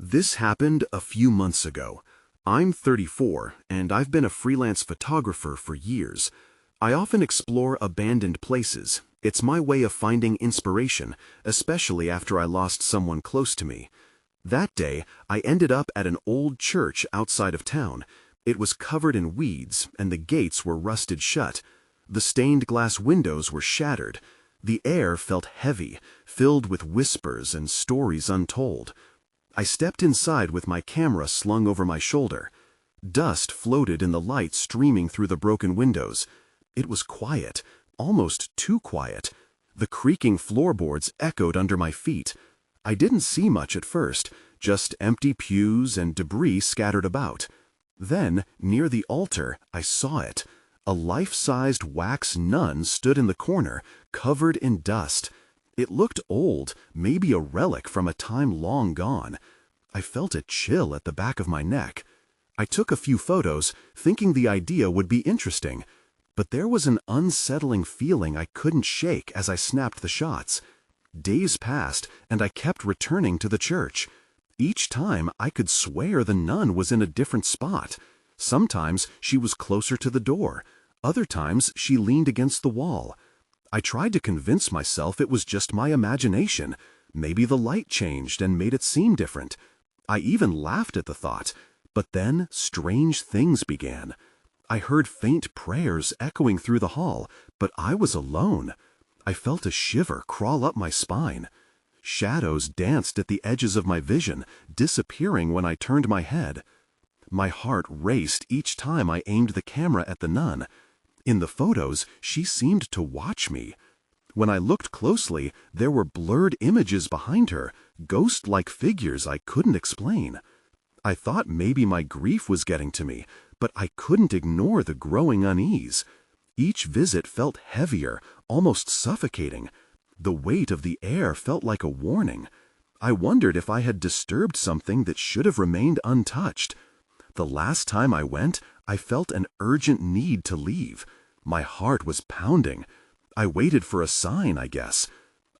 This happened a few months ago. I'm 34, and I've been a freelance photographer for years. I often explore abandoned places. It's my way of finding inspiration, especially after I lost someone close to me. That day, I ended up at an old church outside of town. It was covered in weeds, and the gates were rusted shut. The stained glass windows were shattered. The air felt heavy, filled with whispers and stories untold. I stepped inside with my camera slung over my shoulder. Dust floated in the light streaming through the broken windows. It was quiet, almost too quiet. The creaking floorboards echoed under my feet. I didn't see much at first, just empty pews and debris scattered about. Then, near the altar, I saw it. A life-sized wax nun stood in the corner, covered in dust. It looked old, maybe a relic from a time long gone. I felt a chill at the back of my neck. I took a few photos, thinking the idea would be interesting. But there was an unsettling feeling I couldn't shake as I snapped the shots. Days passed, and I kept returning to the church. Each time, I could swear the nun was in a different spot. Sometimes she was closer to the door. Other times, she leaned against the wall. I tried to convince myself it was just my imagination. Maybe the light changed and made it seem different. I even laughed at the thought. But then, strange things began. I heard faint prayers echoing through the hall, but I was alone. I felt a shiver crawl up my spine. Shadows danced at the edges of my vision, disappearing when I turned my head. My heart raced each time I aimed the camera at the nun. In the photos, she seemed to watch me. When I looked closely, there were blurred images behind her, ghost-like figures I couldn't explain. I thought maybe my grief was getting to me, but I couldn't ignore the growing unease. Each visit felt heavier, almost suffocating. The weight of the air felt like a warning. I wondered if I had disturbed something that should have remained untouched. The last time I went, I felt an urgent need to leave. My heart was pounding. I waited for a sign, I guess.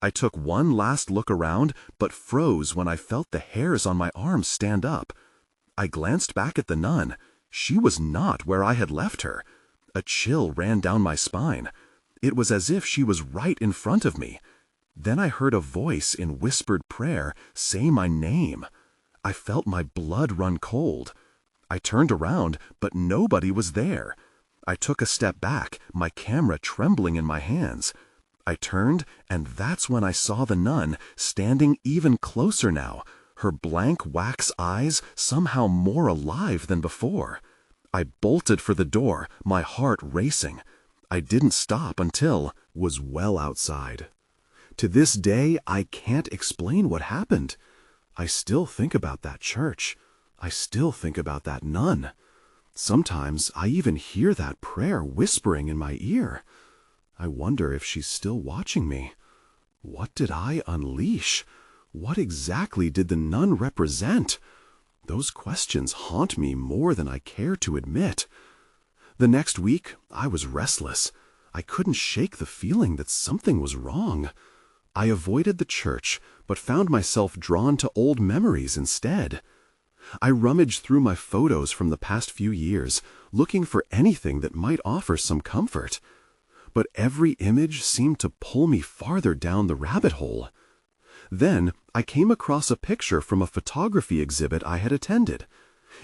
I took one last look around, but froze when I felt the hairs on my arms stand up. I glanced back at the nun. She was not where I had left her. A chill ran down my spine. It was as if she was right in front of me. Then I heard a voice in whispered prayer say my name. I felt my blood run cold. I turned around, but nobody was there. I took a step back, my camera trembling in my hands. I turned, and that's when I saw the nun, standing even closer now, her blank wax eyes somehow more alive than before. I bolted for the door, my heart racing. I didn't stop until was well outside. To this day, I can't explain what happened. I still think about that church. I still think about that nun. Sometimes I even hear that prayer whispering in my ear. I wonder if she's still watching me. What did I unleash? What exactly did the nun represent? Those questions haunt me more than I care to admit. The next week, I was restless. I couldn't shake the feeling that something was wrong. I avoided the church, but found myself drawn to old memories instead. I rummaged through my photos from the past few years, looking for anything that might offer some comfort. But every image seemed to pull me farther down the rabbit hole. Then I came across a picture from a photography exhibit I had attended.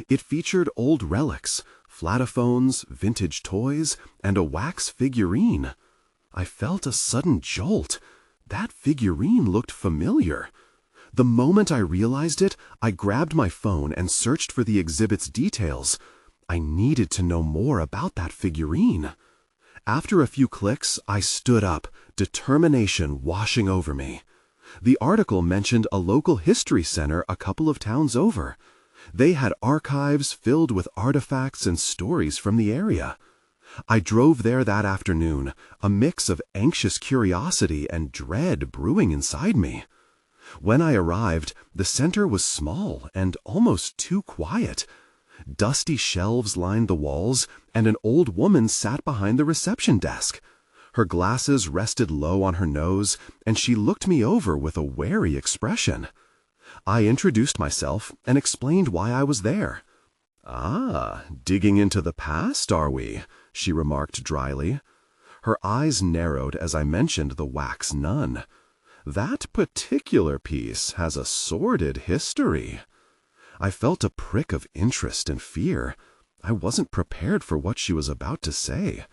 It featured old relics, flatophones, vintage toys, and a wax figurine. I felt a sudden jolt. That figurine looked familiar. The moment I realized it, I grabbed my phone and searched for the exhibit's details. I needed to know more about that figurine. After a few clicks, I stood up, determination washing over me. The article mentioned a local history center a couple of towns over. They had archives filled with artifacts and stories from the area. I drove there that afternoon, a mix of anxious curiosity and dread brewing inside me. When I arrived, the center was small and almost too quiet. Dusty shelves lined the walls, and an old woman sat behind the reception desk. Her glasses rested low on her nose, and she looked me over with a wary expression. I introduced myself and explained why I was there. "Ah, digging into the past, are we?" she remarked dryly. Her eyes narrowed as I mentioned the wax nun. "That particular piece has a sordid history." I felt a prick of interest and fear. I wasn't prepared for what she was about to say.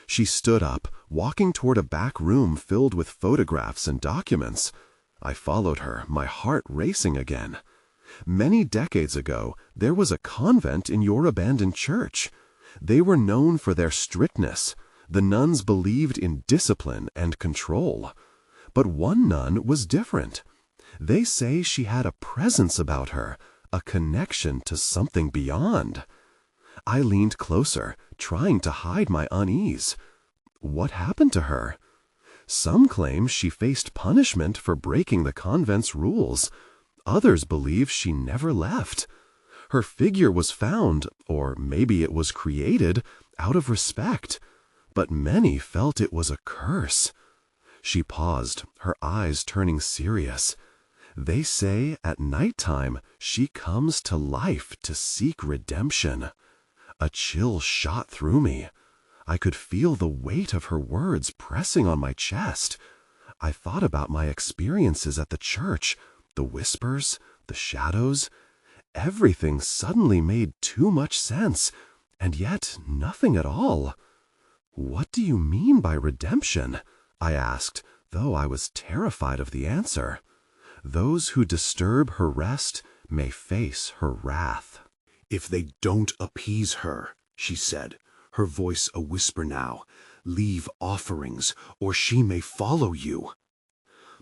She stood up, walking toward a back room filled with photographs and documents. I followed her, my heart racing again. "Many decades ago, there was a convent in your abandoned church. They were known for their strictness. The nuns believed in discipline and control. But one nun was different. They say she had a presence about her, a connection to something beyond." I leaned closer, trying to hide my unease. "What happened to her?" "Some claim she faced punishment for breaking the convent's rules. Others believe she never left. Her figure was found, or maybe it was created, out of respect. But many felt it was a curse." She paused, her eyes turning serious. "They say at nighttime she comes to life to seek redemption." A chill shot through me. I could feel the weight of her words pressing on my chest. I thought about my experiences at the church, the whispers, the shadows. Everything suddenly made too much sense, and yet nothing at all. "What do you mean by redemption?" I asked, though I was terrified of the answer. "Those who disturb her rest may face her wrath." "If they don't appease her," she said, her voice a whisper now, "leave offerings, or she may follow you."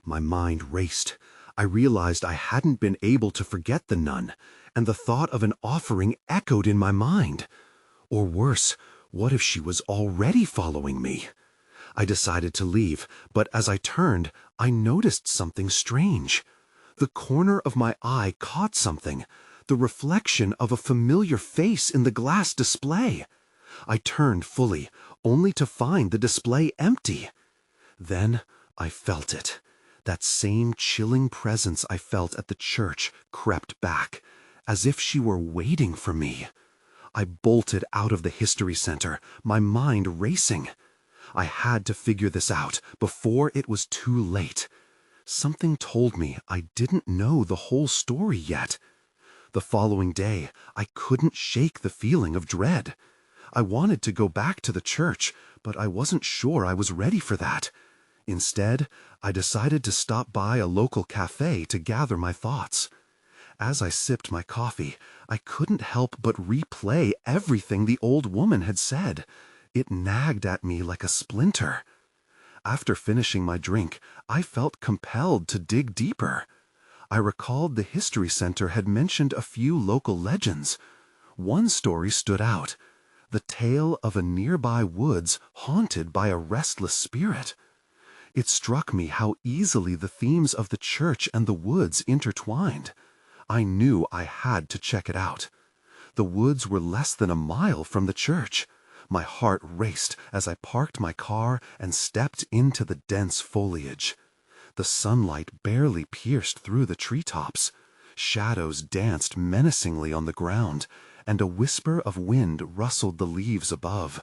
My mind raced. I realized I hadn't been able to forget the nun, and the thought of an offering echoed in my mind. Or worse, what if she was already following me? I decided to leave, but as I turned, I noticed something strange. The corner of my eye caught something, the reflection of a familiar face in the glass display. I turned fully, only to find the display empty. Then I felt it. That same chilling presence I felt at the church crept back, as if she were waiting for me. I bolted out of the History Center, my mind racing. I had to figure this out before it was too late. Something told me I didn't know the whole story yet. The following day, I couldn't shake the feeling of dread. I wanted to go back to the church, but I wasn't sure I was ready for that. Instead, I decided to stop by a local cafe to gather my thoughts. As I sipped my coffee, I couldn't help but replay everything the old woman had said. It nagged at me like a splinter. After finishing my drink, I felt compelled to dig deeper. I recalled the History Center had mentioned a few local legends. One story stood out, the tale of a nearby woods haunted by a restless spirit. It struck me how easily the themes of the church and the woods intertwined. I knew I had to check it out. The woods were less than a mile from the church. My heart raced as I parked my car and stepped into the dense foliage. The sunlight barely pierced through the treetops. Shadows danced menacingly on the ground, and a whisper of wind rustled the leaves above.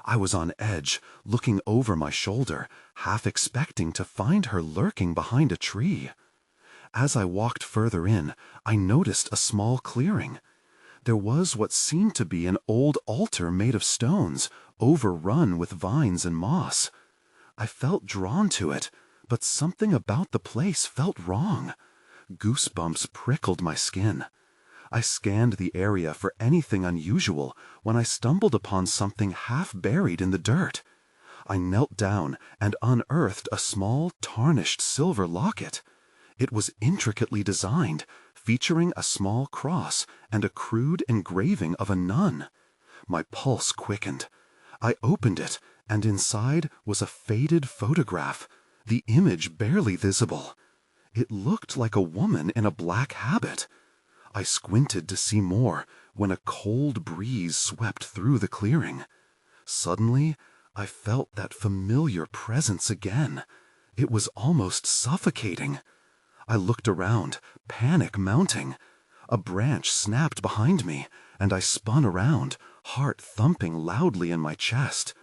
I was on edge, looking over my shoulder, half expecting to find her lurking behind a tree. As I walked further in, I noticed a small clearing. There was what seemed to be an old altar made of stones, overrun with vines and moss. I felt drawn to it, but something about the place felt wrong. Goosebumps prickled my skin. I scanned the area for anything unusual when I stumbled upon something half buried in the dirt. I knelt down and unearthed a small, tarnished silver locket. It was intricately designed, featuring a small cross and a crude engraving of a nun. My pulse quickened. I opened it, and inside was a faded photograph, the image barely visible. It looked like a woman in a black habit. I squinted to see more when a cold breeze swept through the clearing. Suddenly, I felt that familiar presence again. It was almost suffocating. I looked around, panic mounting. A branch snapped behind me, and I spun around, heart thumping loudly in my chest.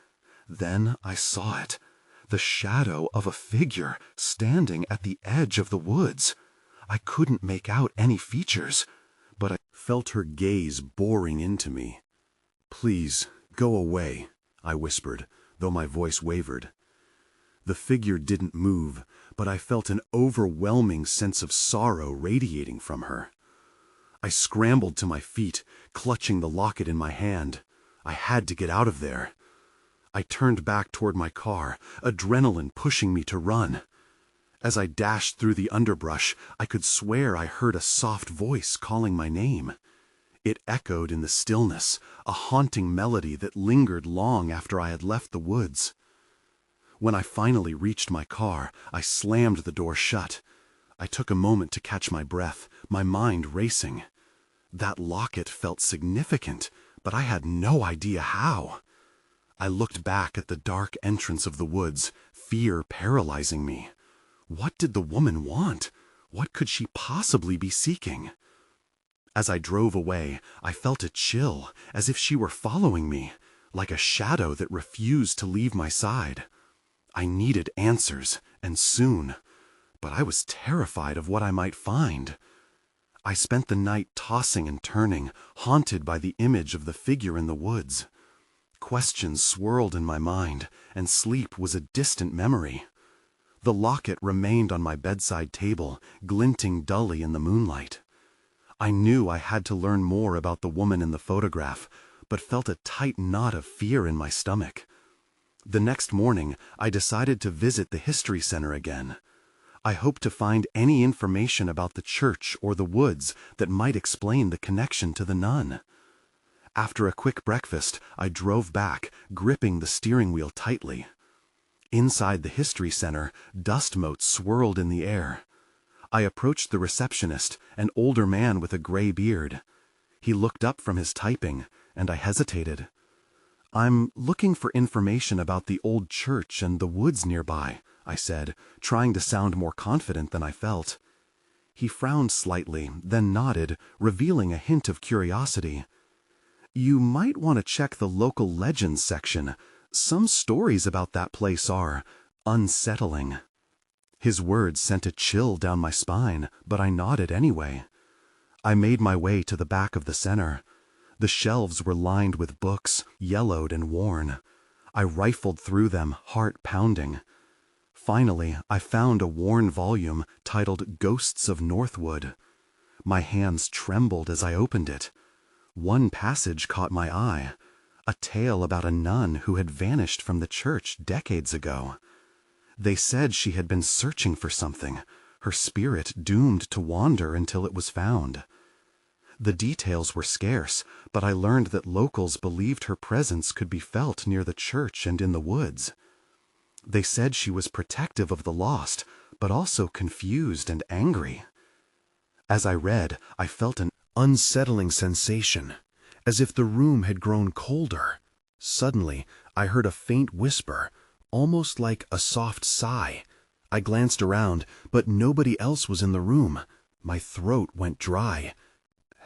Then I saw it, the shadow of a figure standing at the edge of the woods. I couldn't make out any features, but I felt her gaze boring into me. "Please, go away," I whispered, though my voice wavered. The figure didn't move, but I felt an overwhelming sense of sorrow radiating from her. I scrambled to my feet, clutching the locket in my hand. I had to get out of there. I turned back toward my car, adrenaline pushing me to run. As I dashed through the underbrush, I could swear I heard a soft voice calling my name. It echoed in the stillness, a haunting melody that lingered long after I had left the woods. When I finally reached my car, I slammed the door shut. I took a moment to catch my breath, my mind racing. That locket felt significant, but I had no idea how. I looked back at the dark entrance of the woods, fear paralyzing me. What did the woman want? What could she possibly be seeking? As I drove away, I felt a chill, as if she were following me, like a shadow that refused to leave my side. I needed answers, and soon, but I was terrified of what I might find. I spent the night tossing and turning, haunted by the image of the figure in the woods. Questions swirled in my mind, and sleep was a distant memory. The locket remained on my bedside table, glinting dully in the moonlight. I knew I had to learn more about the woman in the photograph, but felt a tight knot of fear in my stomach. The next morning, I decided to visit the History Center again. I hoped to find any information about the church or the woods that might explain the connection to the nun. After a quick breakfast, I drove back, gripping the steering wheel tightly. Inside the History Center, dust motes swirled in the air. I approached the receptionist, an older man with a gray beard. He looked up from his typing, and I hesitated. "I'm looking for information about the old church and the woods nearby," I said, trying to sound more confident than I felt. He frowned slightly, then nodded, revealing a hint of curiosity. "You might want to check the local legends section. Some stories about that place are unsettling." His words sent a chill down my spine, but I nodded anyway. I made my way to the back of the center. The shelves were lined with books, yellowed and worn. I rifled through them, heart pounding. Finally, I found a worn volume titled Ghosts of Northwood. My hands trembled as I opened it. One passage caught my eye, a tale about a nun who had vanished from the church decades ago. They said she had been searching for something, her spirit doomed to wander until it was found. The details were scarce, but I learned that locals believed her presence could be felt near the church and in the woods. They said she was protective of the lost, but also confused and angry. As I read, I felt an unsettling sensation, as if the room had grown colder. Suddenly, I heard a faint whisper, almost like a soft sigh. I glanced around, but nobody else was in the room. My throat went dry.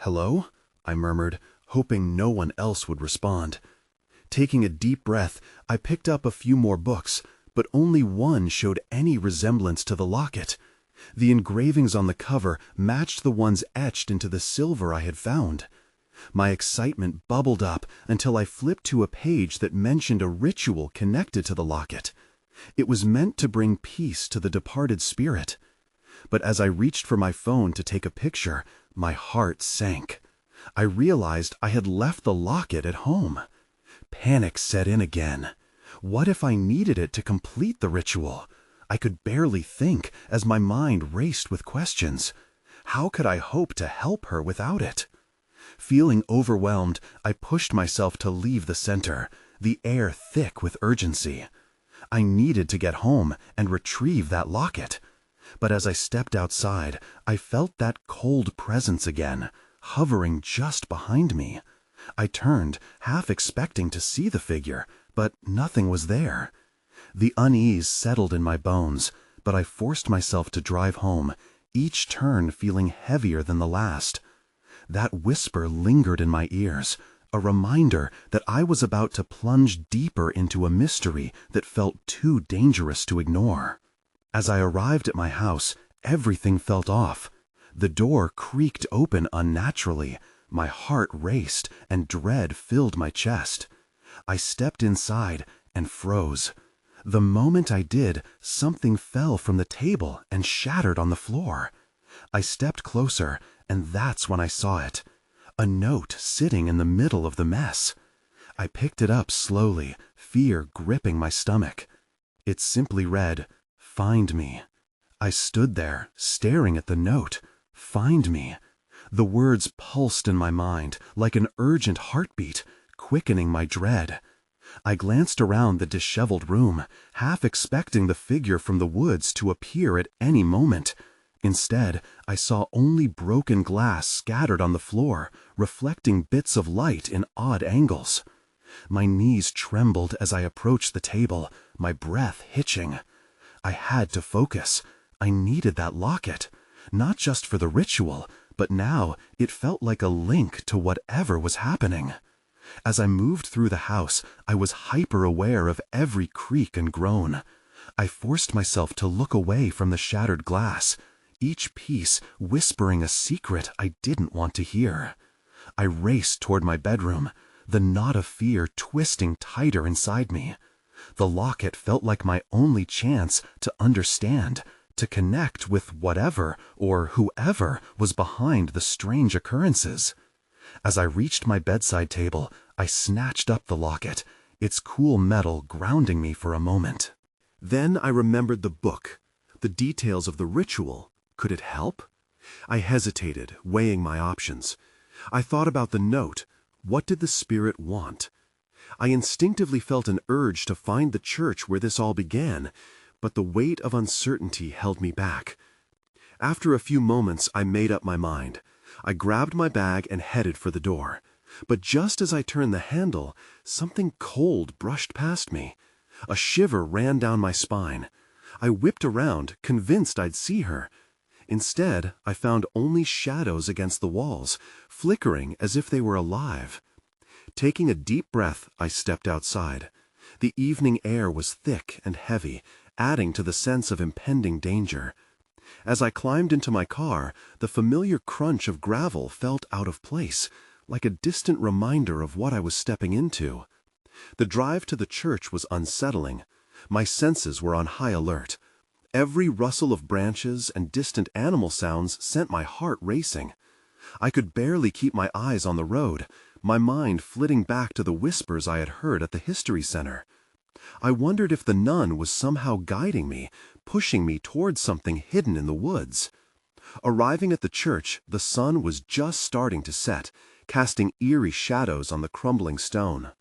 "Hello?" I murmured, hoping no one else would respond. Taking a deep breath, I picked up a few more books, but only one showed any resemblance to the locket. The engravings on the cover matched the ones etched into the silver I had found. My excitement bubbled up until I flipped to a page that mentioned a ritual connected to the locket. It was meant to bring peace to the departed spirit. But as I reached for my phone to take a picture, my heart sank. I realized I had left the locket at home. Panic set in again. What if I needed it to complete the ritual? I could barely think as my mind raced with questions. How could I hope to help her without it? Feeling overwhelmed, I pushed myself to leave the center, the air thick with urgency. I needed to get home and retrieve that locket. But as I stepped outside, I felt that cold presence again, hovering just behind me. I turned, half expecting to see the figure, but nothing was there. The unease settled in my bones, but I forced myself to drive home, each turn feeling heavier than the last. That whisper lingered in my ears, a reminder that I was about to plunge deeper into a mystery that felt too dangerous to ignore. As I arrived at my house, everything felt off. The door creaked open unnaturally, my heart raced, and dread filled my chest. I stepped inside and froze. The moment I did, something fell from the table and shattered on the floor. I stepped closer, and that's when I saw it. A note sitting in the middle of the mess. I picked it up slowly, fear gripping my stomach. It simply read, "Find me." I stood there, staring at the note. Find me. The words pulsed in my mind like an urgent heartbeat, quickening my dread. I glanced around the disheveled room, half expecting the figure from the woods to appear at any moment. Instead, I saw only broken glass scattered on the floor, reflecting bits of light in odd angles. My knees trembled as I approached the table, my breath hitching. I had to focus. I needed that locket, not just for the ritual, but now it felt like a link to whatever was happening. As I moved through the house, I was hyper-aware of every creak and groan. I forced myself to look away from the shattered glass, each piece whispering a secret I didn't want to hear. I raced toward my bedroom, the knot of fear twisting tighter inside me. The locket felt like my only chance to understand, to connect with whatever or whoever was behind the strange occurrences. As I reached my bedside table, I snatched up the locket, its cool metal grounding me for a moment. Then I remembered the book, the details of the ritual. Could it help? I hesitated, weighing my options. I thought about the note. What did the spirit want? I instinctively felt an urge to find the church where this all began, but the weight of uncertainty held me back. After a few moments, I made up my mind. I grabbed my bag and headed for the door. But just as I turned the handle, something cold brushed past me. A shiver ran down my spine. I whipped around, convinced I'd see her. Instead, I found only shadows against the walls, flickering as if they were alive. Taking a deep breath, I stepped outside. The evening air was thick and heavy, adding to the sense of impending danger. As I climbed into my car, the familiar crunch of gravel felt out of place, like a distant reminder of what I was stepping into. The drive to the church was unsettling. My senses were on high alert. Every rustle of branches and distant animal sounds sent my heart racing. I could barely keep my eyes on the road, my mind flitting back to the whispers I had heard at the History Center. I wondered if the nun was somehow guiding me, pushing me towards something hidden in the woods. Arriving at the church, the sun was just starting to set, casting eerie shadows on the crumbling stone.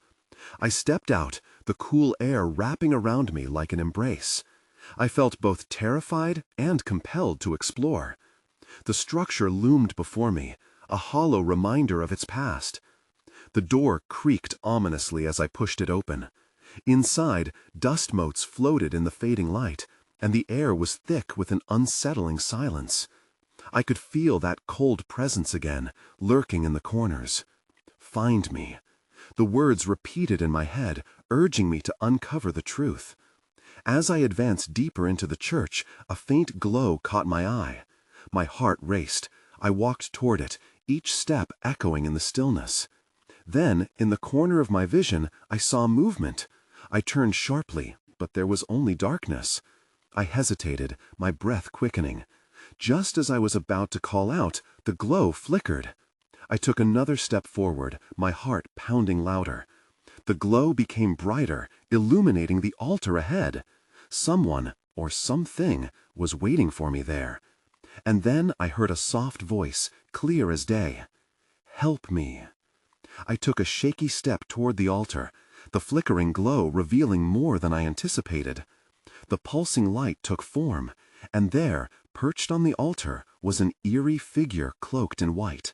I stepped out, the cool air wrapping around me like an embrace. I felt both terrified and compelled to explore. The structure loomed before me, a hollow reminder of its past. The door creaked ominously as I pushed it open. Inside, dust motes floated in the fading light, and the air was thick with an unsettling silence. I could feel that cold presence again, lurking in the corners. Find me. The words repeated in my head, urging me to uncover the truth. As I advanced deeper into the church, a faint glow caught my eye. My heart raced. I walked toward it, each step echoing in the stillness. Then, in the corner of my vision, I saw movement. I turned sharply, but there was only darkness. I hesitated, my breath quickening. Just as I was about to call out, the glow flickered. I took another step forward, my heart pounding louder. The glow became brighter, illuminating the altar ahead. Someone, or something, was waiting for me there. And then I heard a soft voice, clear as day. "Help me." I took a shaky step toward the altar, the flickering glow revealing more than I anticipated. The pulsing light took form, and there, perched on the altar, was an eerie figure cloaked in white.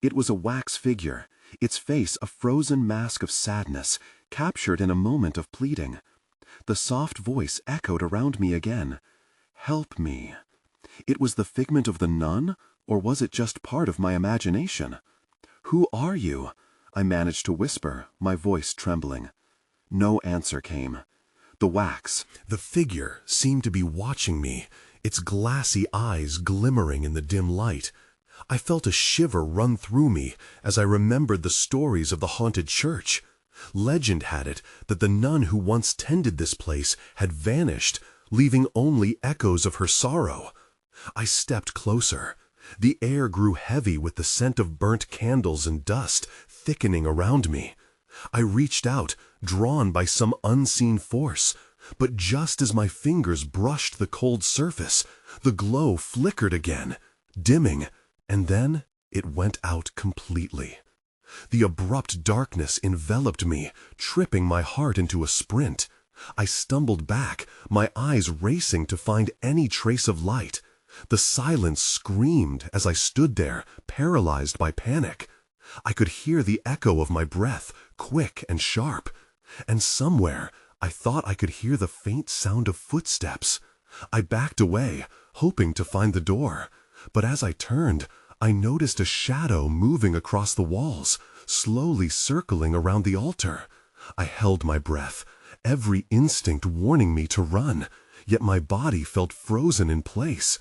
It was a wax figure, its face a frozen mask of sadness, captured in a moment of pleading. The soft voice echoed around me again. "Help me." It was the figment of the nun, or was it just part of my imagination? "Who are you?" I managed to whisper, my voice trembling. No answer came. The figure, seemed to be watching me, its glassy eyes glimmering in the dim light. I felt a shiver run through me as I remembered the stories of the haunted church. Legend had it that the nun who once tended this place had vanished, leaving only echoes of her sorrow. I stepped closer. The air grew heavy with the scent of burnt candles and dust thickening around me. I reached out, drawn by some unseen force, but just as my fingers brushed the cold surface, the glow flickered again, dimming, and then it went out completely. The abrupt darkness enveloped me, tripping my heart into a sprint. I stumbled back, my eyes racing to find any trace of light. The silence screamed as I stood there, paralyzed by panic. I could hear the echo of my breath, quick and sharp. And somewhere, I thought I could hear the faint sound of footsteps. I backed away, hoping to find the door. But as I turned, I noticed a shadow moving across the walls, slowly circling around the altar. I held my breath, every instinct warning me to run, yet my body felt frozen in place.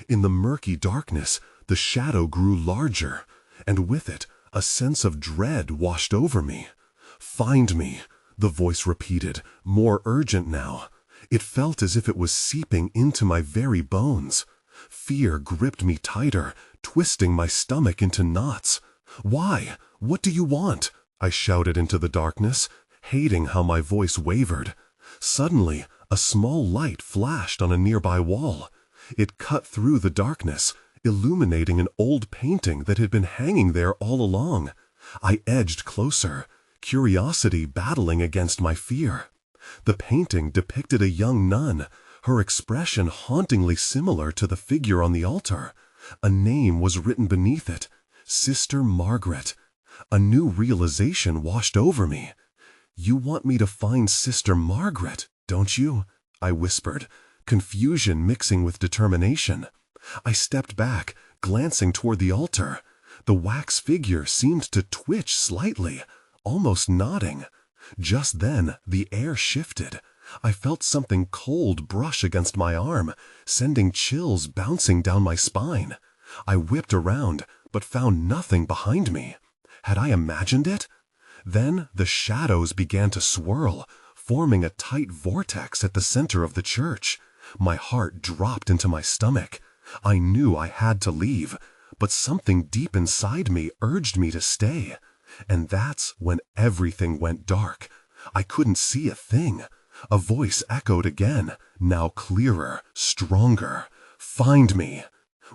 In the murky darkness, the shadow grew larger, and with it, a sense of dread washed over me. "Find me," the voice repeated, more urgent now. It felt as if it was seeping into my very bones. Fear gripped me tighter, twisting my stomach into knots. "Why? What do you want?" I shouted into the darkness, hating how my voice wavered. Suddenly, a small light flashed on a nearby wall. It cut through the darkness, illuminating an old painting that had been hanging there all along. I edged closer, curiosity battling against my fear. The painting depicted a young nun, her expression hauntingly similar to the figure on the altar. A name was written beneath it, Sister Margaret. A new realization washed over me. "You want me to find Sister Margaret, don't you?" I whispered, confusion mixing with determination. I stepped back, glancing toward the altar. The wax figure seemed to twitch slightly, almost nodding. Just then, the air shifted. I felt something cold brush against my arm, sending chills bouncing down my spine. I whipped around, but found nothing behind me. Had I imagined it? Then the shadows began to swirl, forming a tight vortex at the center of the church. My heart dropped into my stomach. I knew I had to leave, but something deep inside me urged me to stay. And that's when everything went dark. I couldn't see a thing. A voice echoed again, now clearer, stronger. "Find me!"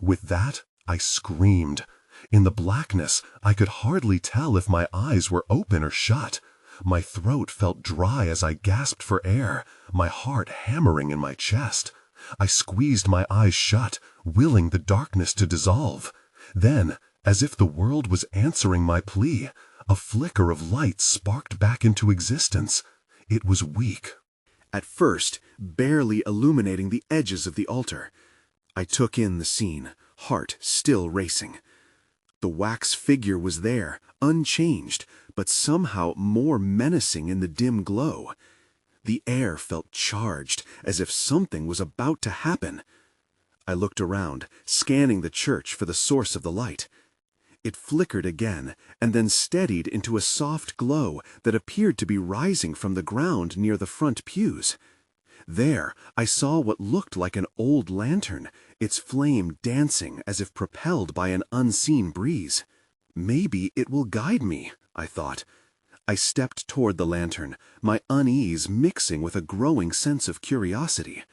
With that, I screamed. In the blackness, I could hardly tell if my eyes were open or shut. My throat felt dry as I gasped for air, my heart hammering in my chest. I squeezed my eyes shut, willing the darkness to dissolve. Then, as if the world was answering my plea, a flicker of light sparked back into existence. It was weak. At first, barely illuminating the edges of the altar. I took in the scene, heart still racing. The wax figure was there, unchanged, but somehow more menacing in the dim glow. The air felt charged, as if something was about to happen. I looked around, scanning the church for the source of the light. It flickered again, and then steadied into a soft glow that appeared to be rising from the ground near the front pews. There, I saw what looked like an old lantern, its flame dancing as if propelled by an unseen breeze. "Maybe it will guide me," I thought. I stepped toward the lantern, my unease mixing with a growing sense of curiosity.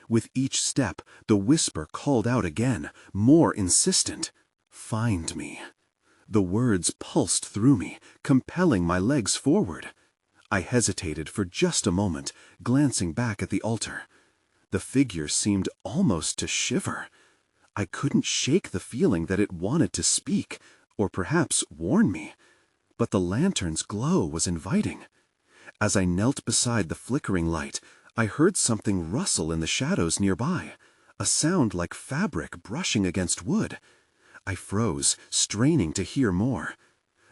With each step, the whisper called out again, more insistent. "Find me." The words pulsed through me, compelling my legs forward. I hesitated for just a moment, glancing back at the altar. The figure seemed almost to shiver. I couldn't shake the feeling that it wanted to speak, or perhaps warn me. But the lantern's glow was inviting. As I knelt beside the flickering light, I heard something rustle in the shadows nearby. a sound like fabric brushing against wood. I froze, straining to hear more.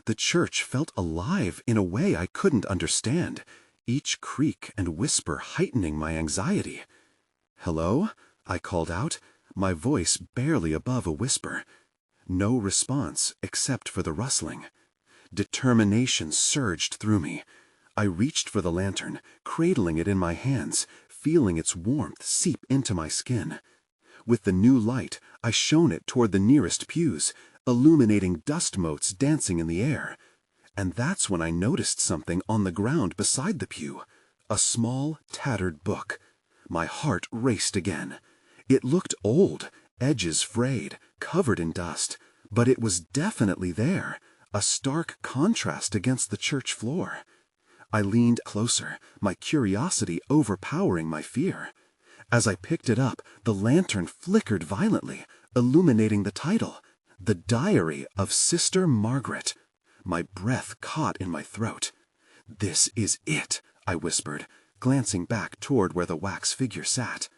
The church felt alive in a way I couldn't understand, each creak and whisper heightening my anxiety. "Hello?" I called out, my voice barely above a whisper. No response except for the rustling. Determination surged through me. I reached for the lantern, cradling it in my hands, feeling its warmth seep into my skin. With the new light, I shone it toward the nearest pews, illuminating dust motes dancing in the air. And that's when I noticed something on the ground beside the pew. A small, tattered book. My heart raced again. It looked old, edges frayed, covered in dust, but it was definitely there, a stark contrast against the church floor. I leaned closer, my curiosity overpowering my fear. As I picked it up, the lantern flickered violently, illuminating the title, "The Diary of Sister Margaret." My breath caught in my throat. "This is it," I whispered, glancing back toward where the wax figure sat.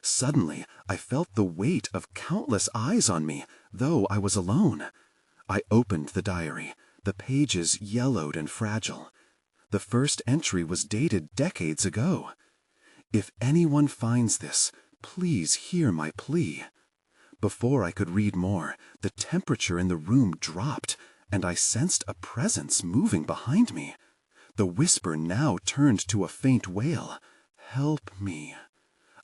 Suddenly, I felt the weight of countless eyes on me, though I was alone. I opened the diary, the pages yellowed and fragile. The first entry was dated decades ago. "If anyone finds this, please hear my plea." Before I could read more, the temperature in the room dropped, and I sensed a presence moving behind me. The whisper now turned to a faint wail. "Help me."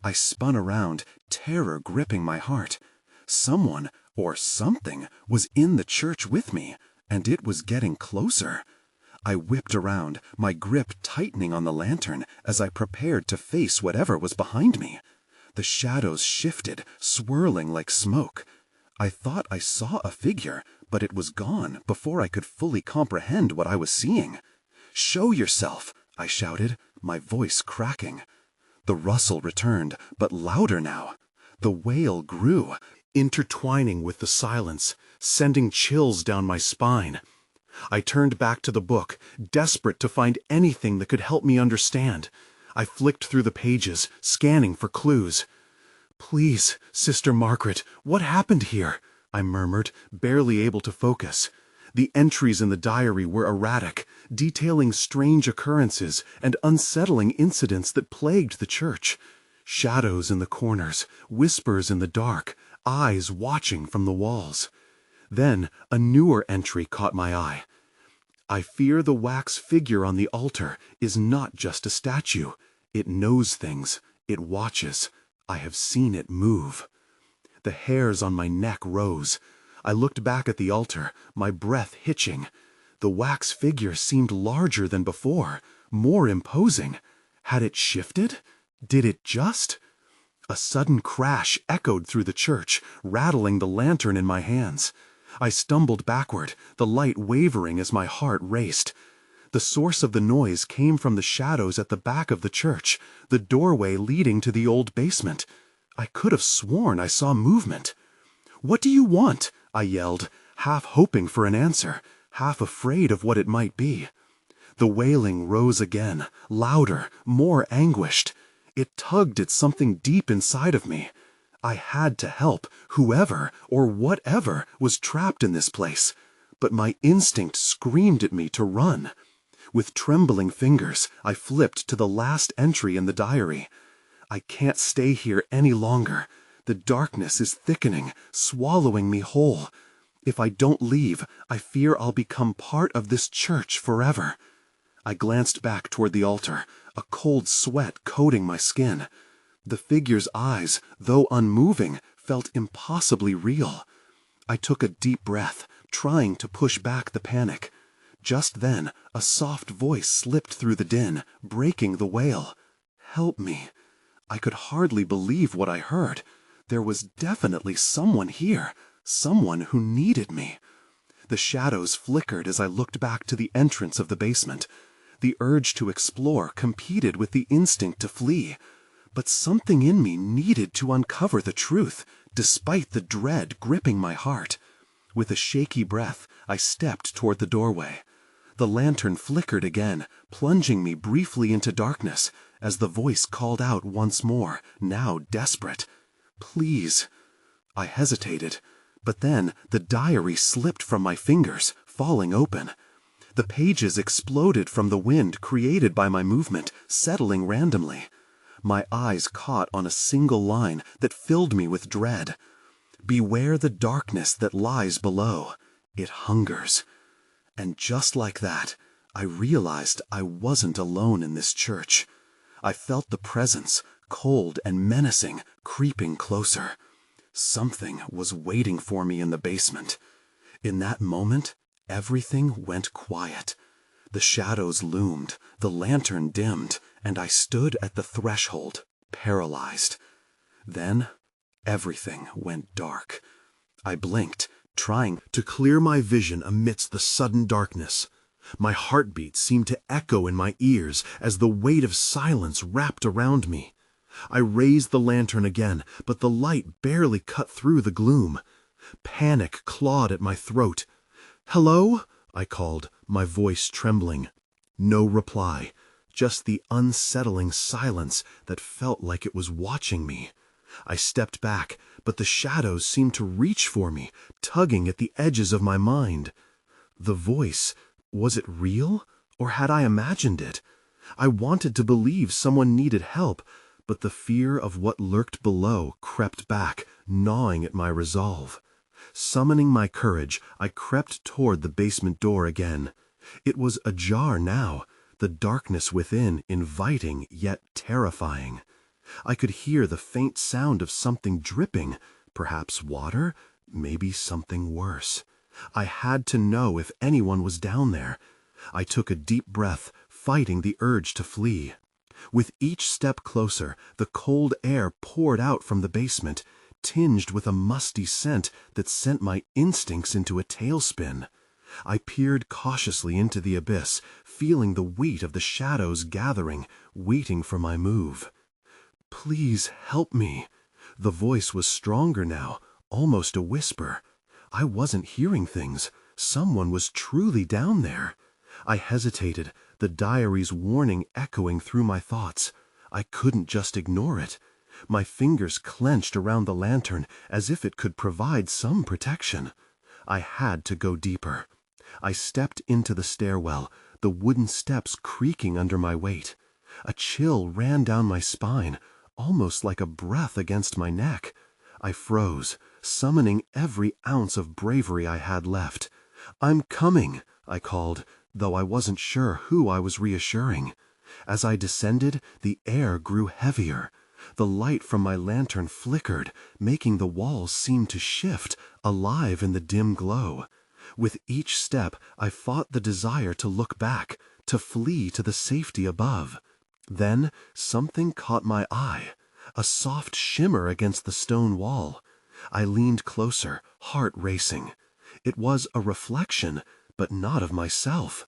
I spun around, terror gripping my heart. Someone, or something, was in the church with me, and it was getting closer. I whipped around, my grip tightening on the lantern as I prepared to face whatever was behind me. The shadows shifted, swirling like smoke. I thought I saw a figure, but it was gone before I could fully comprehend what I was seeing. "Show yourself!" I shouted, my voice cracking. The rustle returned, but louder now. The wail grew, intertwining with the silence, sending chills down my spine. I turned back to the book, desperate to find anything that could help me understand. I flicked through the pages, scanning for clues. "Please, Sister Margaret, what happened here?" I murmured, barely able to focus. The entries in the diary were erratic, detailing strange occurrences and unsettling incidents that plagued the church. Shadows in the corners, whispers in the dark, eyes watching from the walls. Then a newer entry caught my eye. "I fear the wax figure on the altar is not just a statue. It knows things. It watches. I have seen it move." The hairs on my neck rose. I looked back at the altar, my breath hitching. The wax figure seemed larger than before, more imposing. Had it shifted? Did it just? A sudden crash echoed through the church, rattling the lantern in my hands. I stumbled backward, the light wavering as my heart raced. The source of the noise came from the shadows at the back of the church, the doorway leading to the old basement. I could have sworn I saw movement. "What do you want?" I yelled, half hoping for an answer, half afraid of what it might be. The wailing rose again, louder, more anguished. It tugged at something deep inside of me. I had to help whoever or whatever was trapped in this place, but my instinct screamed at me to run. With trembling fingers, I flipped to the last entry in the diary. "I can't stay here any longer. The darkness is thickening, swallowing me whole. If I don't leave, I fear I'll become part of this church forever." I glanced back toward the altar, a cold sweat coating my skin. The figure's eyes, though unmoving, felt impossibly real. I took a deep breath, trying to push back the panic. Just then, a soft voice slipped through the din, breaking the wail. "Help me." I could hardly believe what I heard. There was definitely someone here, someone who needed me. The shadows flickered as I looked back to the entrance of the basement. The urge to explore competed with the instinct to flee. But something in me needed to uncover the truth, despite the dread gripping my heart. With a shaky breath, I stepped toward the doorway. The lantern flickered again, plunging me briefly into darkness, as the voice called out once more, now desperate. Please. I hesitated, but then the diary slipped from my fingers, falling open. The pages exploded from the wind created by my movement, settling randomly. My eyes caught on a single line that filled me with dread. Beware the darkness that lies below. It hungers. And just like that, I realized I wasn't alone in this church. I felt the presence, cold and menacing, creeping closer. Something was waiting for me in the basement. In that moment, everything went quiet. The shadows loomed, the lantern dimmed, and I stood at the threshold, paralyzed. Then, everything went dark. I blinked, trying to clear my vision amidst the sudden darkness. My heartbeat seemed to echo in my ears as the weight of silence wrapped around me. I raised the lantern again, but the light barely cut through the gloom. Panic clawed at my throat. "Hello?" I called, my voice trembling. No reply, just the unsettling silence that felt like it was watching me. I stepped back, but the shadows seemed to reach for me, tugging at the edges of my mind. The voice, was it real, or had I imagined it? I wanted to believe someone needed help, but the fear of what lurked below crept back, gnawing at my resolve. Summoning my courage, I crept toward the basement door again. It was ajar now, the darkness within inviting yet terrifying. I could hear the faint sound of something dripping, perhaps water, maybe something worse. I had to know if anyone was down there. I took a deep breath, fighting the urge to flee. With each step closer, the cold air poured out from the basement, tinged with a musty scent that sent my instincts into a tailspin. I peered cautiously into the abyss, feeling the weight of the shadows gathering, waiting for my move. "Please help me." The voice was stronger now, almost a whisper. I wasn't hearing things. Someone was truly down there. I hesitated, the diary's warning echoing through my thoughts. I couldn't just ignore it. My fingers clenched around the lantern as if it could provide some protection. I had to go deeper. I stepped into the stairwell, the wooden steps creaking under my weight. A chill ran down my spine, almost like a breath against my neck. I froze, summoning every ounce of bravery I had left. "I'm coming," I called, though I wasn't sure who I was reassuring. As I descended, the air grew heavier. The light from my lantern flickered, making the walls seem to shift, alive in the dim glow. With each step, I fought the desire to look back, to flee to the safety above. Then something caught my eye, a soft shimmer against the stone wall. I leaned closer, heart racing. It was a reflection, but not of myself.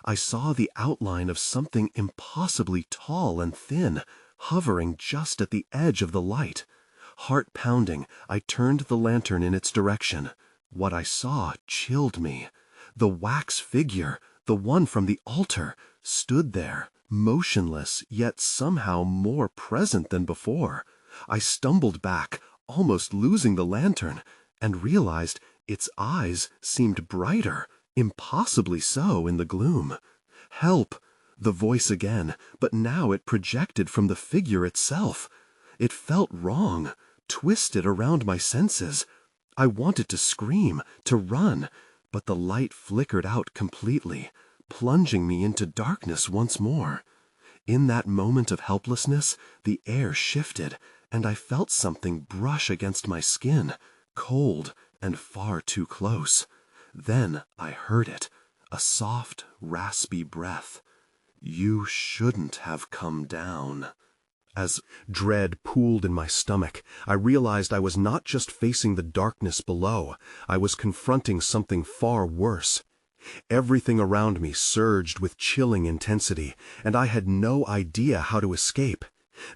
I saw the outline of something impossibly tall and thin, hovering just at the edge of the light. Heart pounding, I turned the lantern in its direction. What I saw chilled me. The wax figure, the one from the altar, stood there, motionless, yet somehow more present than before. I stumbled back, almost losing the lantern, and realized its eyes seemed brighter, impossibly so in the gloom. "Help!" The voice again, but now it projected from the figure itself. It felt wrong, twisted around my senses. I wanted to scream, to run, but the light flickered out completely, plunging me into darkness once more. In that moment of helplessness, the air shifted, and I felt something brush against my skin, cold and far too close. Then I heard it, a soft, raspy breath. "You shouldn't have come down." As dread pooled in my stomach, I realized I was not just facing the darkness below, I was confronting something far worse. Everything around me surged with chilling intensity, and I had no idea how to escape.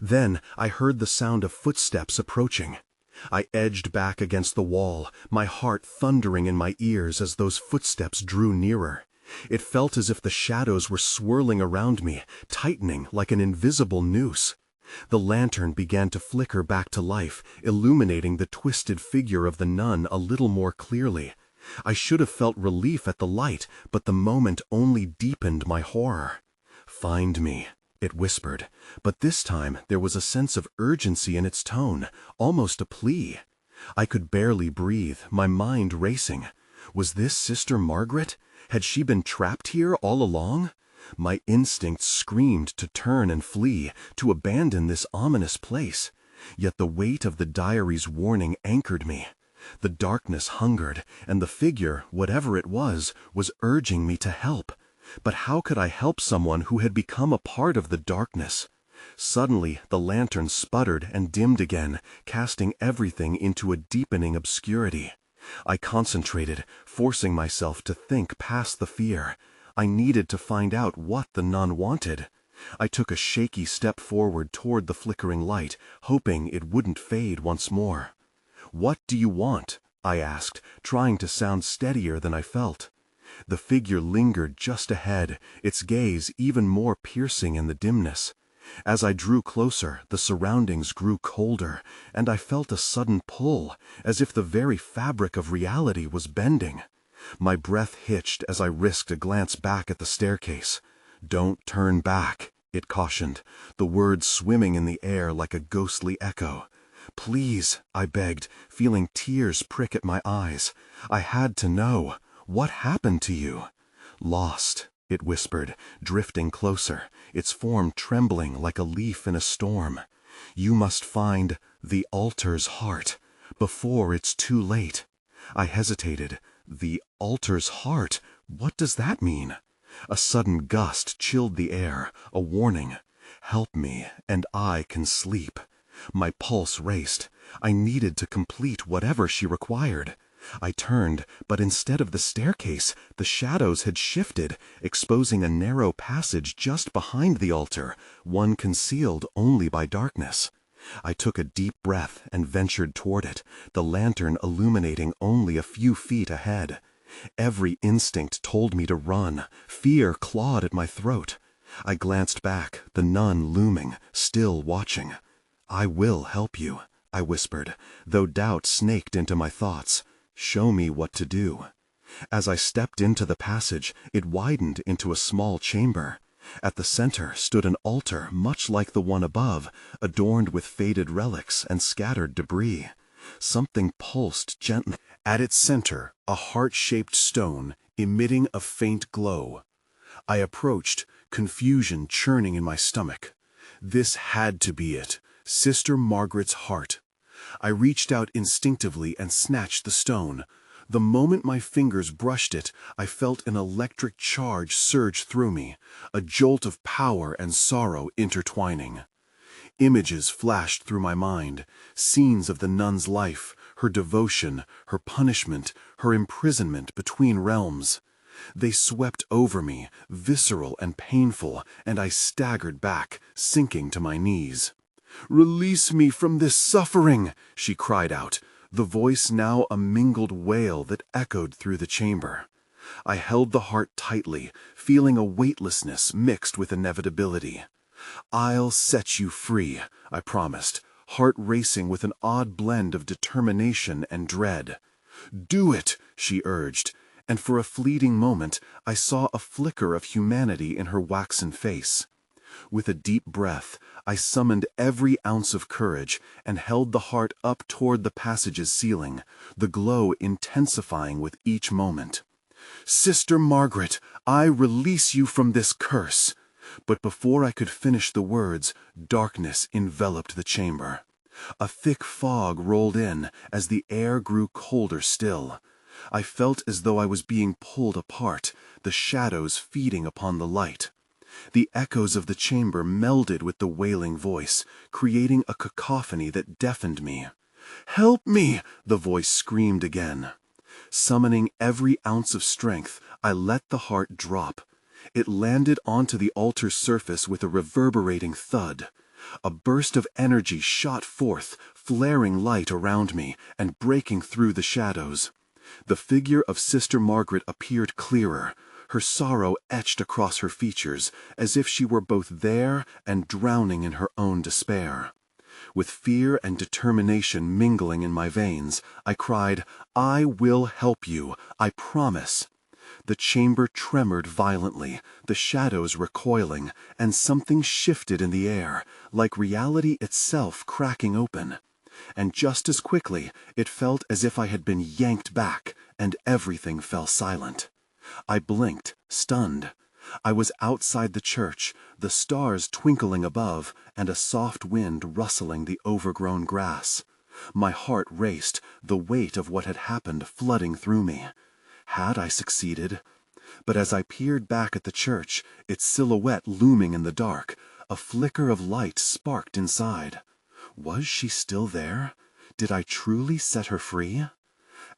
Then I heard the sound of footsteps approaching. I edged back against the wall, my heart thundering in my ears as those footsteps drew nearer. It felt as if the shadows were swirling around me, tightening like an invisible noose. The lantern began to flicker back to life, illuminating the twisted figure of the nun a little more clearly. I should have felt relief at the light, but the moment only deepened my horror. "Find me," it whispered, but this time there was a sense of urgency in its tone, almost a plea. I could barely breathe, my mind racing. Was this Sister Margaret? Had she been trapped here all along? My instincts screamed to turn and flee, to abandon this ominous place. Yet the weight of the diary's warning anchored me. The darkness hungered, and the figure, whatever it was urging me to help. But how could I help someone who had become a part of the darkness? Suddenly, the lantern sputtered and dimmed again, casting everything into a deepening obscurity. I concentrated, forcing myself to think past the fear. I needed to find out what the nun wanted. I took a shaky step forward toward the flickering light, hoping it wouldn't fade once more. "What do you want?" I asked, trying to sound steadier than I felt. The figure lingered just ahead, its gaze even more piercing in the dimness. As I drew closer, the surroundings grew colder, and I felt a sudden pull, as if the very fabric of reality was bending. My breath hitched as I risked a glance back at the staircase. "Don't turn back," it cautioned, the words swimming in the air like a ghostly echo. "Please," I begged, feeling tears prick at my eyes. I had to know. "What happened to you?" "Lost," it whispered, drifting closer, its form trembling like a leaf in a storm. "You must find the altar's heart before it's too late." I hesitated. The altar's heart? What does that mean? A sudden gust chilled the air, a warning. "Help me, and I can sleep." My pulse raced. I needed to complete whatever she required. I turned, but instead of the staircase, the shadows had shifted, exposing a narrow passage just behind the altar, one concealed only by darkness. I took a deep breath and ventured toward it, the lantern illuminating only a few feet ahead. Every instinct told me to run. Fear clawed at my throat. I glanced back, the nun looming, still watching. "I will help you," I whispered, though doubt snaked into my thoughts. "Show me what to do." As I stepped into the passage, it widened into a small chamber. At the center stood an altar much like the one above, adorned with faded relics and scattered debris. Something pulsed gently. At its center, a heart-shaped stone emitting a faint glow. I approached, confusion churning in my stomach. This had to be it, Sister Margaret's heart. I reached out instinctively and snatched the stone. The moment my fingers brushed it, I felt an electric charge surge through me, a jolt of power and sorrow intertwining. Images flashed through my mind, scenes of the nun's life, her devotion, her punishment, her imprisonment between realms. They swept over me, visceral and painful, and I staggered back, sinking to my knees. "Release me from this suffering!" she cried out, the voice now a mingled wail that echoed through the chamber. I held the heart tightly, feeling a weightlessness mixed with inevitability. "I'll set you free," I promised, heart racing with an odd blend of determination and dread. "Do it," she urged, and for a fleeting moment I saw a flicker of humanity in her waxen face. With a deep breath, I summoned every ounce of courage and held the heart up toward the passage's ceiling, the glow intensifying with each moment. "Sister Margaret, I release you from this curse." But before I could finish the words, darkness enveloped the chamber. A thick fog rolled in as the air grew colder still. I felt as though I was being pulled apart, the shadows feeding upon the light. The echoes of the chamber melded with the wailing voice, creating a cacophony that deafened me. "Help me!" the voice screamed again. Summoning every ounce of strength, I let the heart drop. It landed onto the altar's surface with a reverberating thud. A burst of energy shot forth, flaring light around me and breaking through the shadows. The figure of Sister Margaret appeared clearer, her sorrow etched across her features, as if she were both there and drowning in her own despair. With fear and determination mingling in my veins, I cried, "I will help you, I promise." The chamber tremored violently, the shadows recoiling, and something shifted in the air, like reality itself cracking open. And just as quickly, it felt as if I had been yanked back, and everything fell silent. I blinked, stunned. I was outside the church, the stars twinkling above, and a soft wind rustling the overgrown grass. My heart raced, the weight of what had happened flooding through me. Had I succeeded? But as I peered back at the church, its silhouette looming in the dark, a flicker of light sparked inside. Was she still there? Did I truly set her free?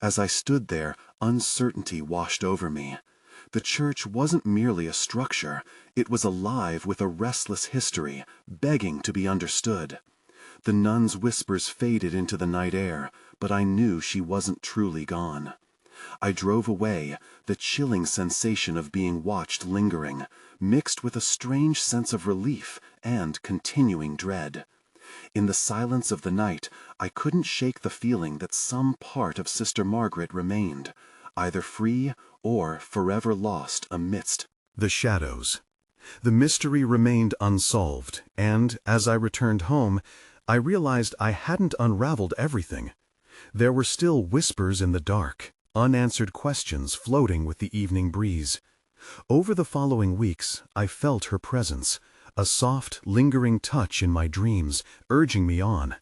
As I stood there, uncertainty washed over me. The church wasn't merely a structure, it was alive with a restless history, begging to be understood. The nun's whispers faded into the night air, but I knew she wasn't truly gone. I drove away, the chilling sensation of being watched lingering, mixed with a strange sense of relief and continuing dread. In the silence of the night, I couldn't shake the feeling that some part of Sister Margaret remained, either free or forever lost amidst the shadows. The mystery remained unsolved, and as I returned home, I realized I hadn't unraveled everything. There were still whispers in the dark, unanswered questions floating with the evening breeze. Over the following weeks, I felt her presence, a soft, lingering touch in my dreams, urging me on.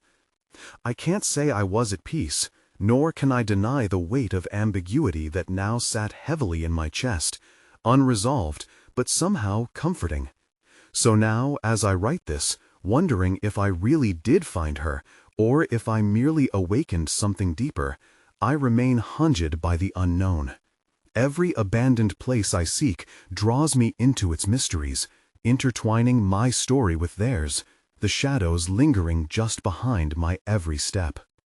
I can't say I was at peace, nor can I deny the weight of ambiguity that now sat heavily in my chest, unresolved, but somehow comforting. So now, as I write this, wondering if I really did find her, or if I merely awakened something deeper, I remain hunted by the unknown. Every abandoned place I seek draws me into its mysteries, intertwining my story with theirs, the shadows lingering just behind my every step.